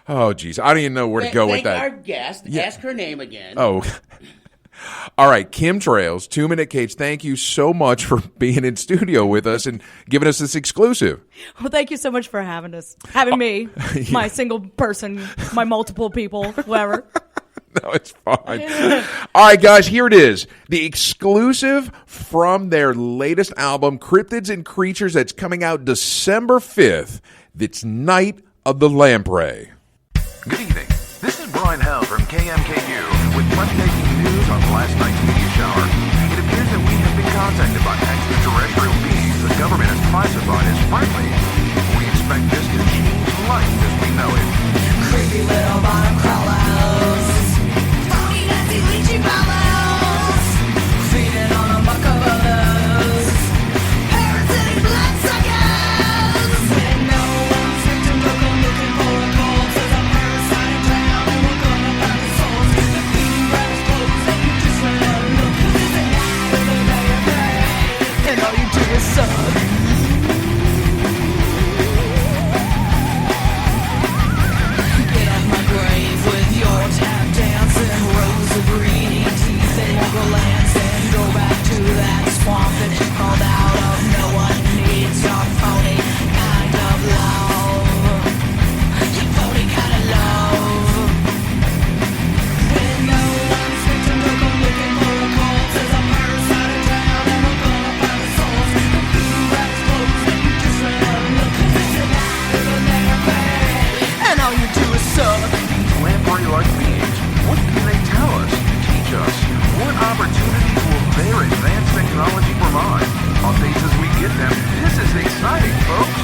oh geez, I don't even know where to go with that. Thank our guest. Yeah. Ask her name again. Oh, all right, Kym Trails, 2 Minute Cage. Thank you so much for being in studio with us and giving us this exclusive. Well, thank you so much for having me, yeah. My single person, my multiple people, whoever. No, it's fine. All right, guys, here it is. The exclusive from their latest album, Cryptids and Creatures, that's coming out December 5th. It's Night of the Lamprey. Good evening. This is Brian Held from KMKU with breathtaking news on last night's media shower. It appears that we have been contacted by extraterrestrial beings the government has classified as friendly. We expect this to change life as we know it. Creepy little bottom crawlers. Phony Nazi lychee mammals. Feeding on a buck of others. Parasitic bloodsuckers. And no one's victim, look, I'm looking for a call. Says I'm parasite in town and we're gonna find the souls. The feeding grabs clothes and you just let them look. This is night of the Lamprey. And all you do is suck. Swamp that you called out of. No one needs your phony kind of love. Your phony kind of love. And no one's victim, look, I'm looking for a call. Says I'm parasite in town and we're gonna find the souls. The blue rats close and you just let them look. Cause it's a night of the Lamprey. And all you do is suck. These lamprey-like beings, what can they tell us? Teach us? What opportunities will their advanced technology provide? Updates as we get them. This is exciting, folks.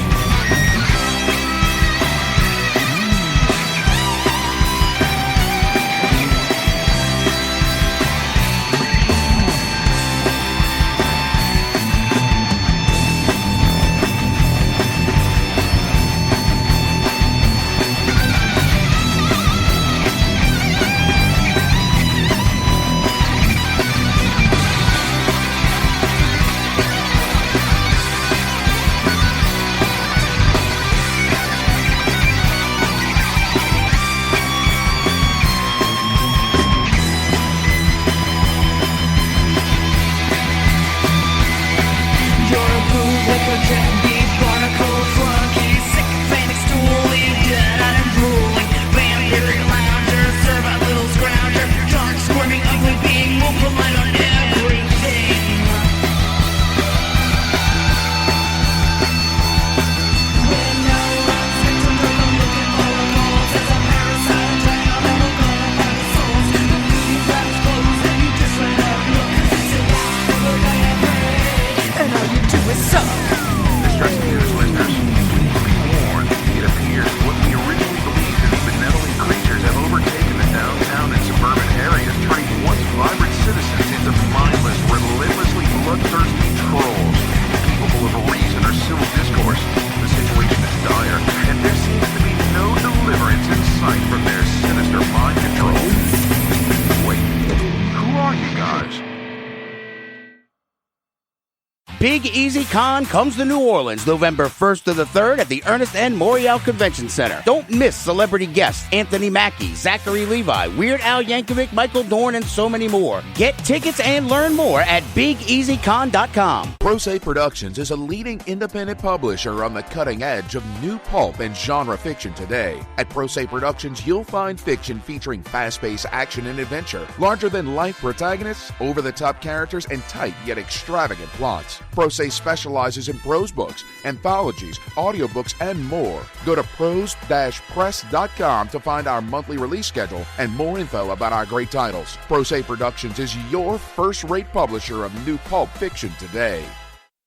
Big Easy Con comes to New Orleans November 1st to the 3rd at the Ernest N. Morial Convention Center. Don't miss celebrity guests Anthony Mackie, Zachary Levi, Weird Al Yankovic, Michael Dorn, and so many more. Get tickets and learn more at BigEasyCon.com. ProSe Productions is a leading independent publisher on the cutting edge of new pulp and genre fiction today. At ProSe Productions, you'll find fiction featuring fast-paced action and adventure, larger-than-life protagonists, over-the-top characters, and tight yet extravagant plots. ProSe specializes in prose books, anthologies, audiobooks, and more. Go to prose-press.com to find our monthly release schedule and more info about our great titles. ProSe Productions is your first-rate publisher of new pulp fiction today.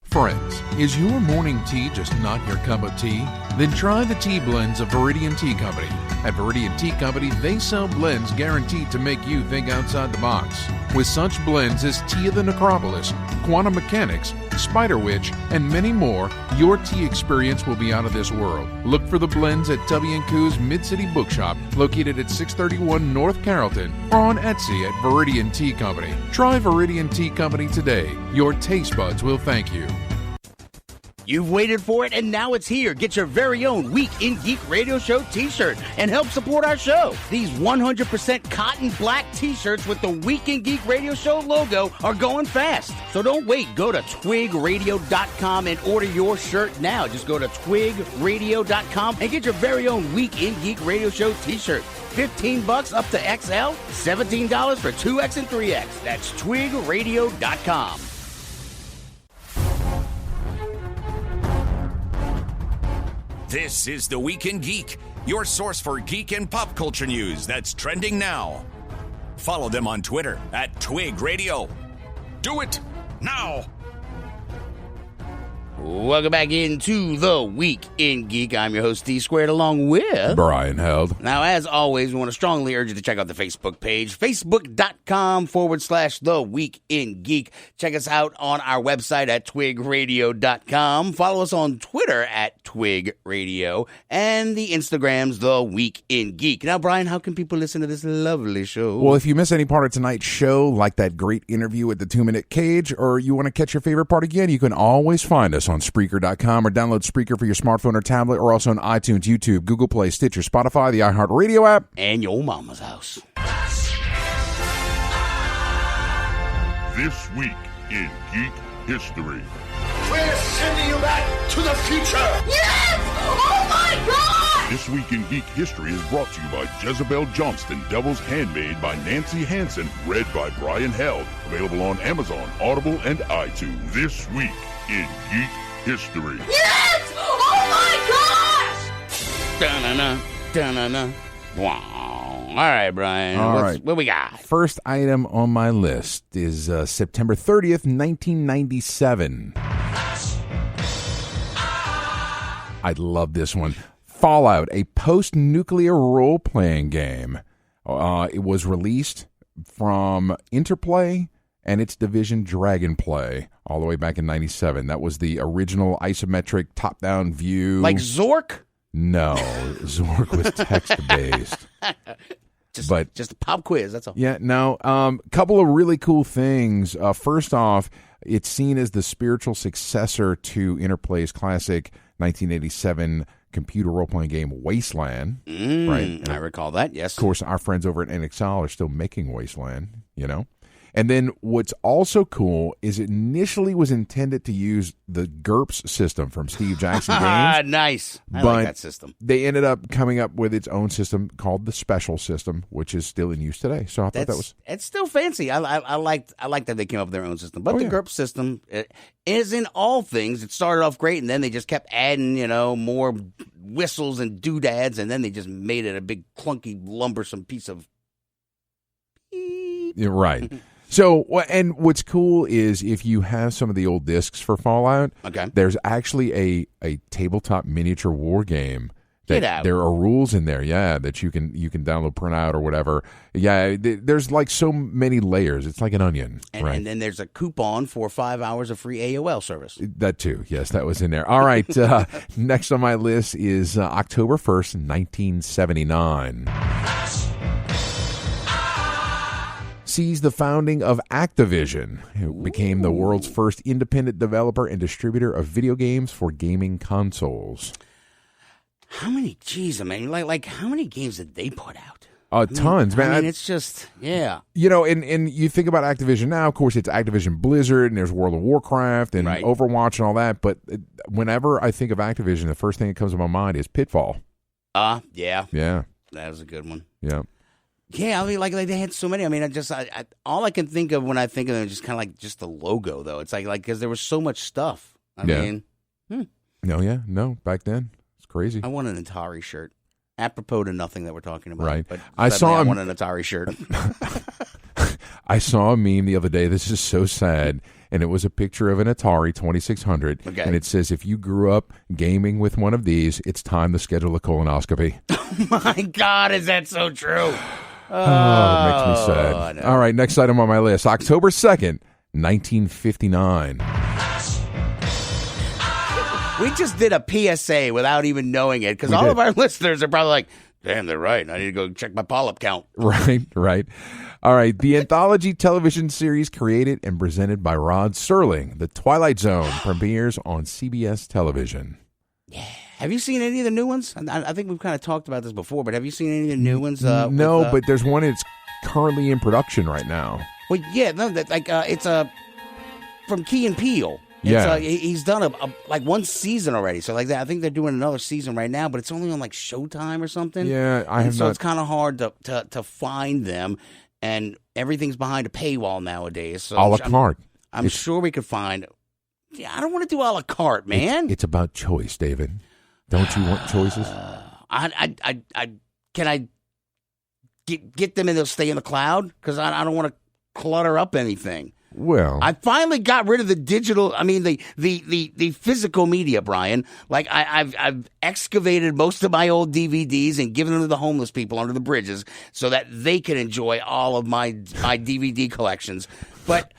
Friends, is your morning tea just not your cup of tea? Then try the tea blends of Viridian Tea Company. At Viridian Tea Company, they sell blends guaranteed to make you think outside the box. With such blends as Tea of the Necropolis, Quantum Mechanics, Spider Witch, and many more, your tea experience will be out of this world. Look for the blends at W&Co's Mid-City Bookshop, located at 631 North Carrollton, or on Etsy at Viridian Tea Company. Try Viridian Tea Company today. Your taste buds will thank you. You've waited for it, and now it's here. Get your very own Week in Geek Radio Show t-shirt and help support our show. These 100% cotton black t-shirts with the Week in Geek Radio Show logo are going fast. So don't wait. Go to twigradio.com and order your shirt now. Just go to twigradio.com and get your very own Week in Geek Radio Show t-shirt. $15 up to XL, $17 for 2X and 3X. That's twigradio.com. This is The Week in Geek, your source for geek and pop culture news that's trending now. Follow them on Twitter at Twig Radio. Do it now. Welcome back into The Week in Geek. I'm your host, D Squared, along with Brian Held. Now, as always, we want to strongly urge you to check out the Facebook page, facebook.com/The Week in Geek. Check us out on our website at twigradio.com. Follow us on Twitter at Twig Radio, and the Instagram's The Week in Geek. Now, Brian, how can people listen to this lovely show? Well, if you miss any part of tonight's show, like that great interview with the 2-Minute Cage, or you want to catch your favorite part again, you can always find us on Spreaker.com or download Spreaker for your smartphone or tablet, or also on iTunes, YouTube, Google Play, Stitcher, Spotify, the iHeartRadio app, and your mama's house. This Week in Geek History. We're sending you back to the future! Yes! Oh my God! This Week in Geek History is brought to you by Jezebel Johnston, Devil's Handmaid by Nancy Hansen, read by Brian Held. Available on Amazon, Audible, and iTunes. This Week in Geek History. Yes! Oh my gosh! Da-na-na, da-na-na. Wow. All right, Brian. All right. What we got? First item on my list is September 30th, 1997. I love this one. Fallout, a post-nuclear role-playing game. It was released from Interplay and its division Dragonplay all the way back in 97. That was the original isometric top-down view. Like Zork? No, Zork was text-based. Just a pop quiz, that's all. Yeah, no. Couple of really cool things. First off, it's seen as the spiritual successor to Interplay's classic 1987 computer role-playing game Wasteland. Right? I recall that, yes. Of course, our friends over at NXL are still making Wasteland, you know? And then what's also cool is it initially was intended to use the GURPS system from Steve Jackson Games. Nice. I but like that system. They ended up coming up with its own system called the Special System, which is still in use today. So I thought that was... It's still fancy. I like that they came up with their own system. But the GURPS system is in all things. It started off great, and then they just kept adding, more whistles and doodads, and then they just made it a big, clunky, lumbersome piece of... You're right. So, and what's cool is if you have some of the old discs for Fallout, there's actually a tabletop miniature war game. There are rules in there, that you can download, print out, or whatever. Yeah, there's like so many layers. It's like an onion, right? And then there's a coupon for 5 hours of free AOL service. That too, yes, that was in there. All right, next on my list is October 1st, 1979. sees the founding of Activision. It became the world's first independent developer and distributor of video games for gaming consoles. How many? Geez, I mean, like how many games did they put out? Tons, man. I mean, it's just, yeah. You know, and you think about Activision now, of course, it's Activision Blizzard, and there's World of Warcraft and Overwatch and all that. But whenever I think of Activision, the first thing that comes to my mind is Pitfall. Yeah. Yeah. That was a good one. Yeah. Yeah, I mean, like they had so many. I mean, all I can think of when I think of them is just kind of like just the logo, though. It's like because there was so much stuff. I mean. No, back then. It's crazy. I want an Atari shirt. Apropos to nothing that we're talking about. Right. But I want an Atari shirt. I saw a meme the other day. This is so sad. And it was a picture of an Atari 2600. Okay. And it says, if you grew up gaming with one of these, it's time to schedule a colonoscopy. Oh, my God. Is that so true? It makes me sad. All right. Next item on my list. October 2nd, 1959. We just did a PSA without even knowing it because all of our listeners are probably like, damn, they're right. I need to go check my polyp count. Right. All right. The anthology television series created and presented by Rod Serling, The Twilight Zone, premieres on CBS television. Yeah. Have you seen any of the new ones? I think we've kind of talked about this before, but have you seen any of the new ones? No, but there's one that's currently in production right now. Well, yeah. No, it's from Key and Peele. Yeah, he's done like one season already. So like that, I think they're doing another season right now, but it's only on like Showtime or something. Yeah, I have so it's kind of hard to find them, and everything's behind a paywall nowadays. So a la carte. I'm sure we could find. Yeah, I don't want to do a la carte, man. It's about choice, David. Don't you want choices? Can I get them and they'll stay in the cloud because I don't want to clutter up anything. Well, I finally got rid of the digital. I mean, the physical media, Brian. Like I've excavated most of my old DVDs and given them to the homeless people under the bridges so that they can enjoy all of my DVD collections. But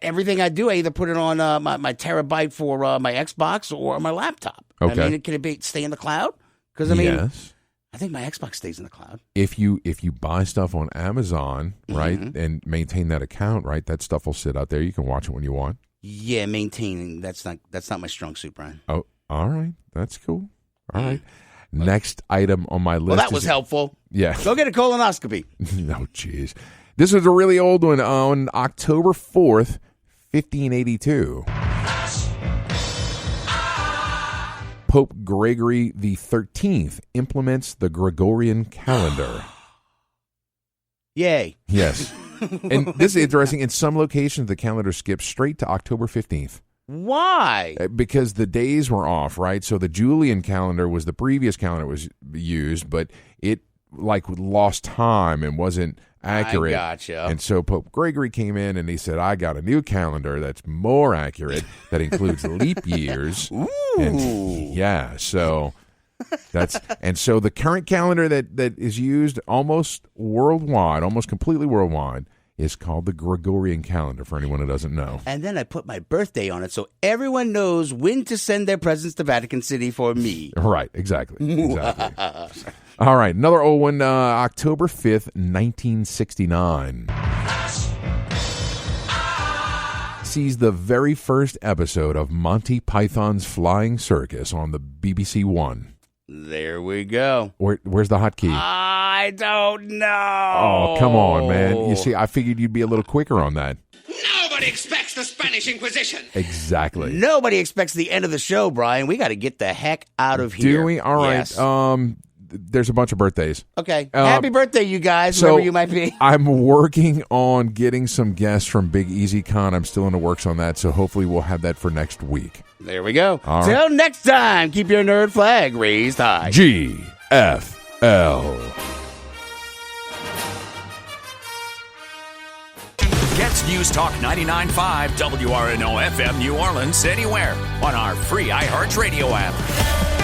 everything I do, I either put it on my terabyte for my Xbox or my laptop. Okay. I mean, can it stay in the cloud? Because I mean, yes. I think my Xbox stays in the cloud. If you buy stuff on Amazon, right, and maintain that account, right, that stuff will sit out there. You can watch it when you want. Yeah, maintaining that's not my strong suit, Brian. Oh, all right, that's cool. All right, next item on my list. Well, that was helpful. Yeah, go get a colonoscopy. No, jeez, this is a really old one. On October 4th, 1582. Pope Gregory XIII implements the Gregorian calendar. Yay. Yes. And this is interesting. In some locations, the calendar skips straight to October 15th. Why? Because the days were off, right? So the Julian calendar was the previous calendar was used, but it lost time and wasn't accurate. I gotcha. And so Pope Gregory came in and he said, I got a new calendar that's more accurate that includes leap years. Ooh. And so so the current calendar that is used almost worldwide, almost completely worldwide, is called the Gregorian calendar, for anyone who doesn't know. And then I put my birthday on it so everyone knows when to send their presents to Vatican City for me. Right, exactly. All right, another old one, October 5th, 1969. Sees the very first episode of Monty Python's Flying Circus on the BBC One. There we go. Where's the hotkey? I don't know. Oh, come on, man. You see, I figured you'd be a little quicker on that. Nobody expects the Spanish Inquisition. Exactly. Nobody expects the end of the show, Brian. We got to get the heck out of here. Do we? All right. Yes. There's a bunch of birthdays. Okay. Happy birthday, you guys, so whoever you might be. I'm working on getting some guests from Big Easy Con. I'm still in the works on that, so hopefully we'll have that for next week. There we go. All Till right. next time, keep your nerd flag raised high. GFL. Gets News Talk 99.5 WRNO FM New Orleans anywhere on our free iHeartRadio app.